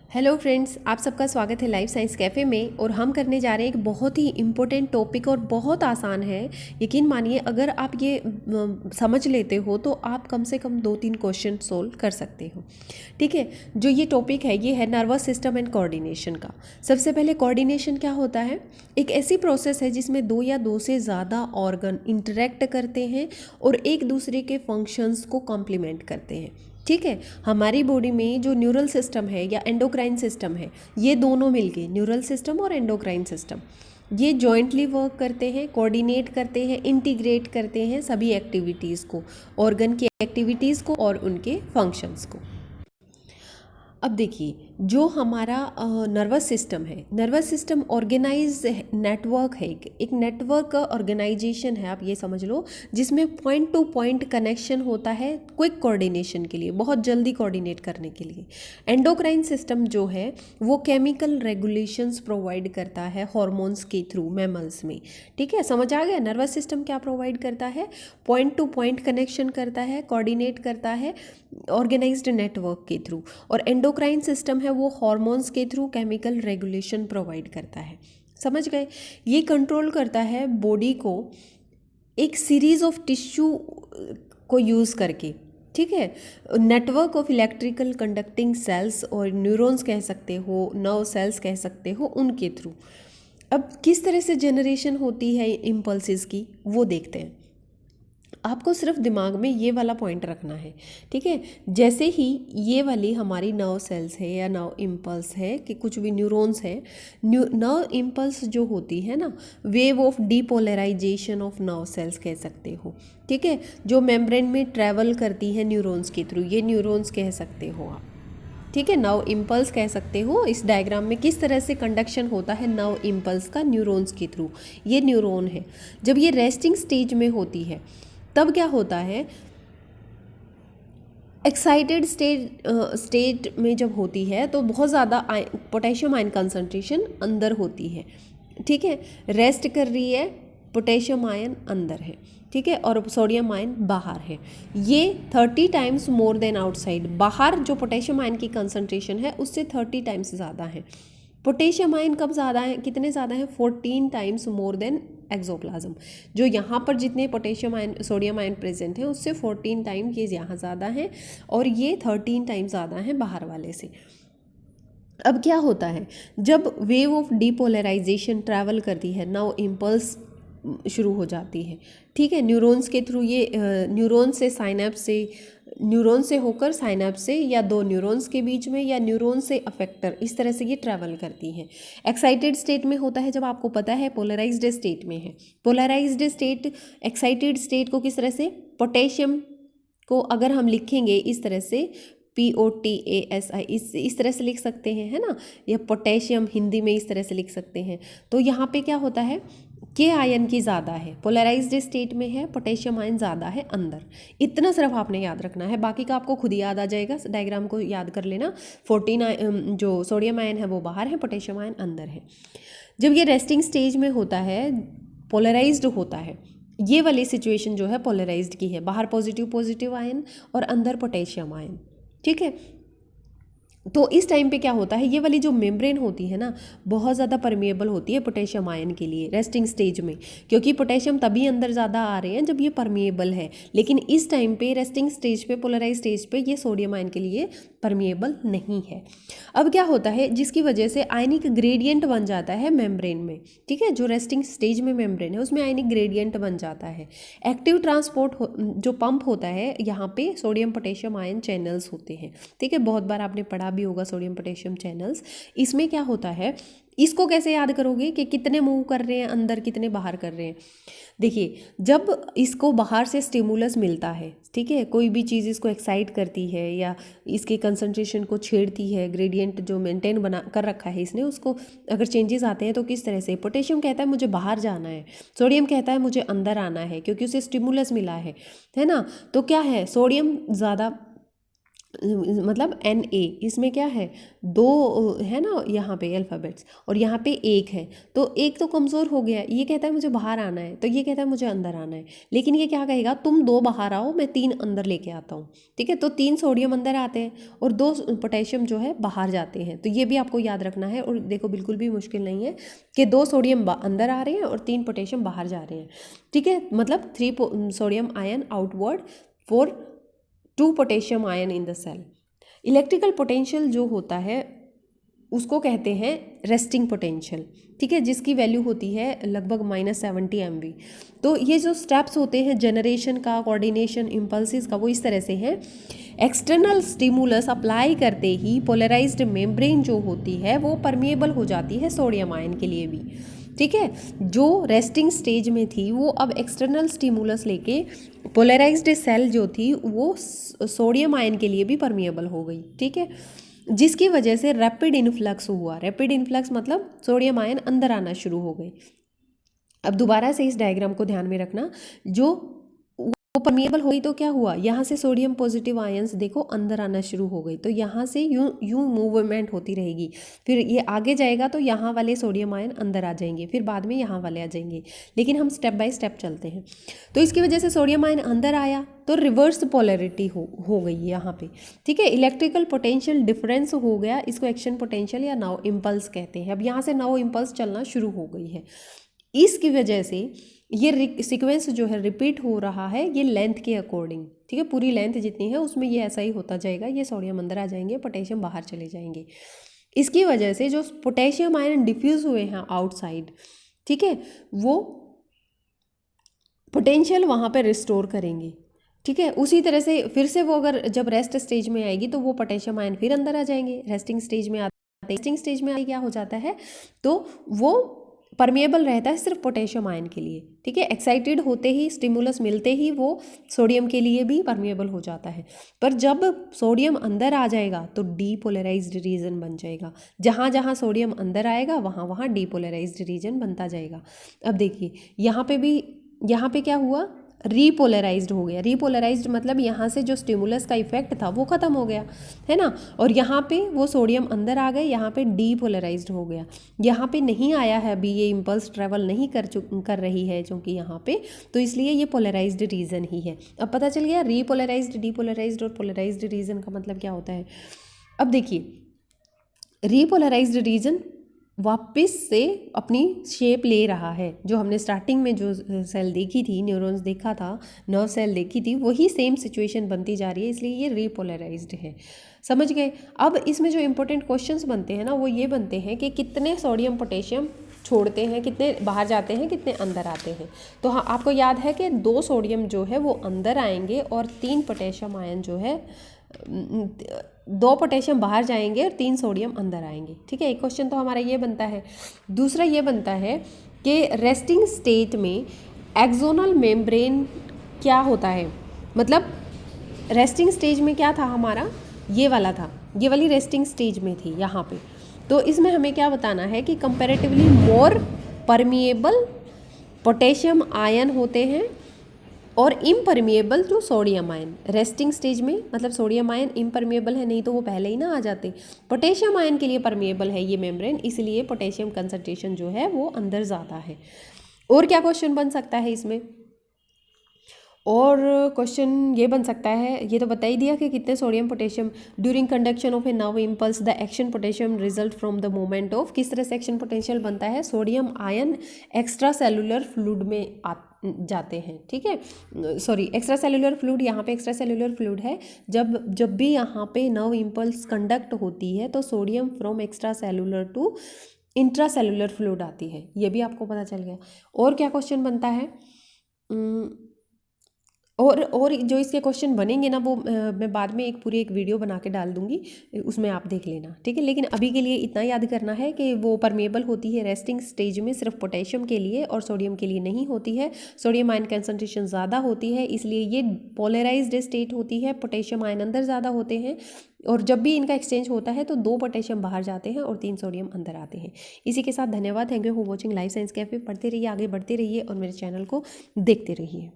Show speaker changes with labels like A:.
A: Hello friends, आप सबका स्वागत है लाइफ साइंस कैफ़े में। और हम करने जा रहे हैं एक बहुत ही इम्पोर्टेंट टॉपिक और बहुत आसान है। यकीन मानिए, अगर आप ये समझ लेते हो तो आप कम से कम 2-3 क्वेश्चन सोल्व कर सकते हो। ठीक है, जो ये टॉपिक है ये है नर्वस सिस्टम एंड कोऑर्डिनेशन का। सबसे पहले कोऑर्डिनेशन क्या होता है? एक ऐसी प्रोसेस है जिसमें दो या दो से ज़्यादा ऑर्गन इंटरेक्ट करते हैं और एक दूसरे के फंक्शंस को कॉम्प्लीमेंट करते हैं। ठीक है, हमारी बॉडी में जो न्यूरल सिस्टम है या एंडोक्राइन सिस्टम है, ये दोनों मिलके न्यूरल सिस्टम और एंडोक्राइन सिस्टम ये जॉइंटली वर्क करते हैं, कोऑर्डिनेट करते हैं, इंटीग्रेट करते हैं सभी एक्टिविटीज़ को, ऑर्गन की एक्टिविटीज़ को और उनके फंक्शंस को। अब देखिए, जो हमारा नर्वस सिस्टम है, नर्वस सिस्टम ऑर्गेनाइज नेटवर्क है, एक नेटवर्क का ऑर्गेनाइजेशन है, आप ये समझ लो, जिसमें पॉइंट टू पॉइंट कनेक्शन होता है क्विक कोऑर्डिनेशन के लिए, बहुत जल्दी कोऑर्डिनेट करने के लिए। एंडोक्राइन सिस्टम जो है वो केमिकल रेगुलेशंस प्रोवाइड करता है हॉर्मोन्स के थ्रू मैमल्स में। ठीक है, समझ आ गया नर्वस सिस्टम क्या प्रोवाइड करता है? पॉइंट टू पॉइंट कनेक्शन करता है, कोऑर्डिनेट करता है ऑर्गेनाइज्ड नेटवर्क के थ्रू। और एंडोक्राइन सिस्टम है वो हॉर्मोन्स के थ्रू केमिकल रेगुलेशन प्रोवाइड करता है। समझ गए? ये कंट्रोल करता है बॉडी को एक सीरीज ऑफ टिश्यू को यूज़ करके। ठीक है, network of electrical conducting cells और न्यूरॉन्स कह सकते हो, नर्व सेल्स कह सकते हो, उनके थ्रू। अब किस तरह से जनरेशन होती है इम्पल्सिस की वो देखते हैं। आपको सिर्फ दिमाग में ये वाला पॉइंट रखना है। ठीक है, जैसे ही ये वाली हमारी नर्व सेल्स है या नर्व इम्पल्स है कि कुछ भी न्यूरॉन्स है, नर्व इम्पल्स जो होती है ना, wave of depolarisation of nerve cells कह सकते हो। ठीक है, जो मेम्ब्रेन में ट्रैवल करती है न्यूरॉन्स के थ्रू, ये न्यूरॉन्स कह सकते हो आप। ठीक है, नर्व इम्पल्स कह सकते हो। इस डायग्राम में किस तरह से कंडक्शन होता है नर्व इम्पल्स का न्यूरॉन्स के थ्रू, ये न्यूरॉन है। जब ये रेस्टिंग स्टेज में होती है तब क्या होता है, एक्साइटेड स्टेट में जब होती है तो बहुत ज़्यादा पोटेशियम आयन कंसंट्रेशन अंदर होती है। ठीक है, रेस्ट कर रही है, पोटेशियम आयन अंदर है। ठीक है, और सोडियम आयन बाहर है। ये 30 टाइम्स मोर देन आउटसाइड। बाहर जो पोटेशियम आयन की कंसंट्रेशन है उससे 30 टाइम्स ज़्यादा है। पोटेशियम आयन कब ज़्यादा है, कितने ज़्यादा है? 14 टाइम्स मोर देन एक्सोप्लाज्म। जो यहाँ पर जितने potassium ion sodium ion present है उससे 14 टाइम ये यहाँ ज़्यादा है और ये 13 टाइम ज़्यादा है बाहर वाले से। अब क्या होता है, जब वेव ऑफ डीपोलराइजेशन ट्रैवल करती है, नर्व इम्पल्स शुरू हो जाती है। ठीक है, न्यूरॉन्स के थ्रू, ये न्यूरॉन से साइनेप्स से, न्यूरॉन से होकर साइनेप्स से, या दो न्यूरॉन्स के बीच में, या न्यूरॉन से अफेक्टर, इस तरह से ये ट्रैवल करती हैं। एक्साइटेड स्टेट में होता है जब आपको पता है पोलराइज्ड स्टेट में है। पोलराइज्ड स्टेट, एक्साइटेड स्टेट को किस तरह से, पोटेशियम को अगर हम लिखेंगे इस तरह से, POTASI, इस तरह से लिख सकते हैं, है ना, या पोटेशियम हिंदी में इस तरह से लिख सकते हैं। तो यहाँ पे क्या होता है, के आयन की ज़्यादा है, पोलराइज्ड स्टेट में है, पोटेशियम आयन ज़्यादा है अंदर। इतना सिर्फ आपने याद रखना है, बाकी का आपको खुद ही याद आ जाएगा। डायग्राम को याद कर लेना। 14 जो सोडियम आयन है वो बाहर है, पोटेशियम आयन अंदर है। जब ये रेस्टिंग स्टेज में होता है, पोलराइज्ड होता है, ये वाली सिचुएशन जो है पोलराइज्ड की है, बाहर पॉजिटिव आयन और अंदर पोटेशियम आयन। ठीक है, तो इस टाइम पे क्या होता है, ये वाली जो मेम्ब्रेन होती है ना, बहुत ज़्यादा परमिएबल होती है पोटेशियम आयन के लिए रेस्टिंग स्टेज में, क्योंकि पोटेशियम तभी अंदर ज़्यादा आ रहे हैं जब ये परमिएबल है। लेकिन इस टाइम पे रेस्टिंग स्टेज पे, पोलराइज स्टेज पे, ये सोडियम आयन के लिए परमिएबल नहीं है। अब क्या होता है, जिसकी वजह से आयनिक ग्रेडियंट बन जाता है मेम्ब्रेन में। ठीक है, जो रेस्टिंग स्टेज में मेम्ब्रेन है उसमें आयनिक ग्रेडियंट बन जाता है। एक्टिव ट्रांसपोर्ट जो पंप होता है, यहाँ पे सोडियम पोटेशियम आयन चैनल्स होते हैं। ठीक है, बहुत बार आपने पढ़ा भी होगा सोडियम पोटेशियम चैनल्स। इसमें क्या होता है, इसको कैसे याद करोगे कि कितने मूव कर रहे हैं अंदर, कितने बाहर कर रहे हैं? देखिए, जब इसको बाहर से स्टिमुलस मिलता है, ठीक है, कोई भी चीज़ इसको एक्साइट करती है या इसके कंसंट्रेशन को छेड़ती है, ग्रेडियंट जो मेंटेन बना कर रखा है इसने, उसको अगर चेंजेस आते हैं तो किस तरह से, पोटेशियम कहता है मुझे बाहर जाना है, सोडियम कहता है मुझे अंदर आना है, क्योंकि उसे स्टिमुलस मिला है ना। तो क्या है, सोडियम ज़्यादा मतलब Na, इसमें क्या है, दो है ना यहाँ पे अल्फ़ाबेट्स, और यहाँ पे एक है, तो एक तो कमज़ोर हो गया, ये कहता है मुझे बाहर आना है, तो ये कहता है मुझे अंदर आना है, लेकिन ये क्या कहेगा, तुम 2 बाहर आओ, मैं 3 अंदर लेके आता हूँ। ठीक है, तो 3 सोडियम अंदर आते हैं और 2 पोटेशियम जो है बाहर जाते हैं। तो ये भी आपको याद रखना है, और देखो बिल्कुल भी मुश्किल नहीं है कि 2 सोडियम अंदर आ रहे हैं और 3 पोटेशियम बाहर जा रहे हैं। ठीक है, मतलब 3 sodium ion outward for 2 potassium ion in the cell. Electrical potential जो होता है उसको कहते हैं रेस्टिंग पोटेंशियल। ठीक है, जिसकी वैल्यू होती है लगभग -70 MV। तो ये जो स्टेप्स होते हैं जनरेशन का, कोऑर्डिनेशन, इम्पल्सिस का, वो इस तरह से हैं। एक्सटर्नल स्टिमुलस अप्लाई करते ही पोलराइज्ड मेम्ब्रेन जो होती है वो परमिएबल हो जाती है सोडियम आयन के लिए भी। ठीक है, जो रेस्टिंग स्टेज में थी वो अब एक्सटर्नल स्टिमुलस लेके पोलराइज्ड सेल जो थी वो सोडियम आयन के लिए भी परमिएबल हो गई। ठीक है, जिसकी वजह से रैपिड इन्फ्लक्स हुआ। रैपिड इन्फ्लक्स मतलब सोडियम आयन अंदर आना शुरू हो गए। अब दोबारा से इस डायग्राम को ध्यान में रखना, जो वो परमिएबल हुई तो क्या हुआ, यहाँ से सोडियम पॉजिटिव आयंस देखो अंदर आना शुरू हो गई, तो यहाँ से यूं यूं मूवमेंट होती रहेगी, फिर ये आगे जाएगा तो यहाँ वाले सोडियम आयन अंदर आ जाएंगे, फिर बाद में यहाँ वाले आ जाएंगे, लेकिन हम स्टेप बाय स्टेप चलते हैं। तो इसकी वजह से सोडियम आयन अंदर आया तो रिवर्स पोलैरिटी हो गई यहाँ पे। ठीक है, इलेक्ट्रिकल पोटेंशियल डिफरेंस हो गया, इसको एक्शन पोटेंशियल या नाउ इम्पल्स कहते हैं। अब यहाँ से नाउ इम्पल्स चलना शुरू हो गई है, इसकी वजह से ये सीक्वेंस जो है रिपीट हो रहा है, ये लेंथ के अकॉर्डिंग। ठीक है, पूरी लेंथ जितनी है उसमें ये ऐसा ही होता जाएगा, ये सोडियम अंदर आ जाएंगे, पोटेशियम बाहर चले जाएंगे। इसकी वजह से जो पोटेशियम आयन डिफ्यूज हुए हैं आउटसाइड, ठीक है, वो पोटेंशियल वहाँ पे रिस्टोर करेंगे। ठीक है, उसी तरह से फिर से वो अगर जब रेस्ट स्टेज में आएगी तो वो पोटेशियम आयन फिर अंदर आ जाएंगे। रेस्टिंग स्टेज में आते, रेस्टिंग स्टेज में क्या हो जाता है, तो वो परमिएबल रहता है सिर्फ पोटेशियम आयन के लिए। ठीक है, एक्साइटेड होते ही, स्टिमुलस मिलते ही वो सोडियम के लिए भी परमिएबल हो जाता है। पर जब सोडियम अंदर आ जाएगा तो डीपोलराइज्ड रीजन बन जाएगा। जहाँ जहाँ सोडियम अंदर आएगा वहाँ वहाँ डीपोलराइज्ड रीजन बनता जाएगा। अब देखिए यहाँ पे भी, यहाँ पे क्या हुआ, रीपोलराइज्ड हो गया। रीपोलराइज्ड मतलब यहाँ से जो स्टिमुलस का इफेक्ट था वो ख़त्म हो गया, है ना, और यहाँ पे वो सोडियम अंदर आ गए, यहाँ पे डीपोलराइज्ड हो गया। यहाँ पे नहीं आया है अभी, ये इम्पल्स ट्रेवल नहीं कर रही है क्योंकि यहाँ पे, तो इसलिए ये पोलराइज्ड रीजन ही है। अब पता चल गया रीपोलराइज्ड, डीपोलराइज्ड और पोलराइज्ड रीजन का मतलब क्या होता है। अब देखिए रीपोलराइज्ड रीजन वापस से अपनी शेप ले रहा है। जो हमने स्टार्टिंग में जो सेल देखी थी, न्यूरॉन्स देखा था, नर्व सेल देखी थी, वही सेम सिचुएशन बनती जा रही है, इसलिए ये रीपोलराइज्ड है। समझ गए। अब इसमें जो इंपॉर्टेंट क्वेश्चंस बनते हैं ना, वो ये बनते हैं कि कितने सोडियम पोटेशियम छोड़ते हैं, कितने बाहर जाते हैं, कितने अंदर आते हैं। तो हाँ, आपको याद है कि 2 सोडियम जो है वो अंदर आएंगे और 3 पोटेशियम आयन जो है, 2 पोटेशियम बाहर जाएंगे और 3 सोडियम अंदर आएंगे। ठीक है, एक क्वेश्चन तो हमारा ये बनता है। दूसरा ये बनता है कि रेस्टिंग स्टेट में एक्सोनल मेम्ब्रेन क्या होता है, मतलब रेस्टिंग स्टेज में क्या था हमारा, ये वाला था, ये वाली रेस्टिंग स्टेज में थी यहाँ पे। तो इसमें हमें क्या बताना है कि कंपैरेटिवली मोर परमिएबल पोटेशियम आयन होते हैं और इम्परमिएबल जो सोडियम आयन। रेस्टिंग स्टेज में मतलब सोडियम आयन इम्परमिएबल है, नहीं तो वो पहले ही ना आ जाते। पोटेशियम आयन के लिए परमिएबल है ये मेम्ब्रेन, इसलिए पोटेशियम कंसंट्रेशन जो है वो अंदर ज़्यादा है। और क्या क्वेश्चन बन सकता है इसमें, और क्वेश्चन ये बन सकता है, ये तो बता ही दिया कि कितने sodium potassium during conduction of a nerve impulse the action potassium result from the movement of. किस तरह से एक्शन पोटेंशियल बनता है, sodium ion extra cellular fluid में जाते हैं। ठीक है, सॉरी, एक्स्ट्रा सेलुलर फ्लूइड, यहाँ पे एक्स्ट्रा सेलुलर फ्लूइड है। जब भी यहाँ पे नर्व इम्पल्स कंडक्ट होती है तो sodium from extra cellular to intra cellular fluid आती है, ये भी आपको पता चल गया। और क्या क्वेश्चन बनता है, और जो इसके क्वेश्चन बनेंगे ना वो मैं बाद में पूरी एक वीडियो बना के डाल दूंगी, उसमें आप देख लेना। ठीक है, लेकिन अभी के लिए इतना याद करना है कि वो परमेबल होती है रेस्टिंग स्टेज में सिर्फ पोटेशियम के लिए और सोडियम के लिए नहीं होती है। सोडियम आयन कंसंट्रेशन ज़्यादा होती है, इसलिए ये पोलराइज्ड स्टेट होती है, पोटेशियम आयन अंदर ज़्यादा होते हैं, और जब भी इनका एक्सचेंज होता है तो 2 पोटेशियम बाहर जाते हैं और 3 सोडियम अंदर आते हैं। इसी के साथ धन्यवाद, thank you for watching life science cafe. पढ़ते रहिए, आगे बढ़ते रहिए और मेरे चैनल को देखते रहिए।